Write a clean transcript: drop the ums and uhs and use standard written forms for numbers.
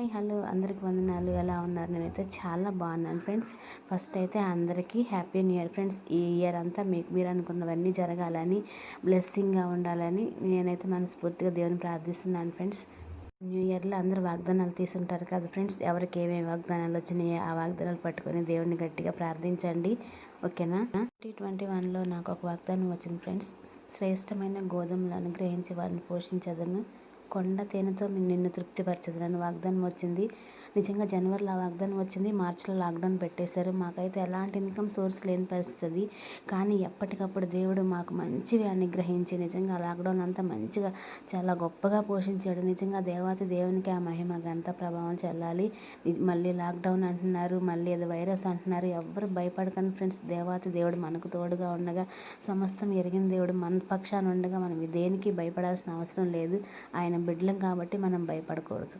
Hi hello అందరికి వందనాలు. ఎలా ఉన్నారు? నేనైతే చాలా బాగున్నాను ఫ్రెండ్స్. ఫస్ట్ అయితే అందరికీ హ్యాపీ న్యూ ఇయర్ ఫ్రెండ్స్. ఈ ఇయర్ అంతా మీరు అనుకున్నవన్నీ జరగాలని, బ్లెస్సింగ్గా ఉండాలని నేనైతే మనస్ఫూర్తిగా దేవుని ప్రార్థిస్తున్నాను ఫ్రెండ్స్. న్యూ ఇయర్లో అందరూ వాగ్దానాలు తీసుంటారు కదా ఫ్రెండ్స్. ఎవరికి ఏమేమి వాగ్దానాలు వచ్చినాయో ఆ వాగ్దానాలు పట్టుకొని దేవుడిని గట్టిగా ప్రార్థించండి, ఓకేనా? 2021లో నాకు ఒక వాగ్దానం వచ్చింది ఫ్రెండ్స్. శ్రేష్టమైన గోధుమలు అనుగ్రహించి వారిని పోషించదను, కొండ తేనెతో నిన్ను తృప్తిపరచదని వాగ్దానం వచ్చింది. నిజంగా జనవరిలో ఆ వాగ్దానం వచ్చింది. మార్చిలో లాక్డౌన్ పెట్టేశారు. మాకైతే ఎలాంటి ఇన్కమ్ సోర్స్ లేని పరిస్థితి. కానీ ఎప్పటికప్పుడు దేవుడు మాకు మంచివి అనుగ్రహించి నిజంగా లాక్డౌన్ అంతా మంచిగా చాలా గొప్పగా పోషించాడు. నిజంగా దేవాతి దేవునికి ఆ మహిమ ఘనత ప్రభావం చెల్లాలి. మళ్ళీ లాక్డౌన్ అంటున్నారు, మళ్ళీ ఏదో వైరస్ అంటున్నారు. ఎవ్వరు భయపడకండి ఫ్రెండ్స్. దేవాతి దేవుడు మనకు తోడుగా ఉండగా, సమస్తం ఎరిగిన దేవుడు మన పక్షాన ఉండగా మనం దేనికి భయపడాల్సిన అవసరం లేదు. ఆయన బిడ్డలం కాబట్టి మనం భయపడకూడదు.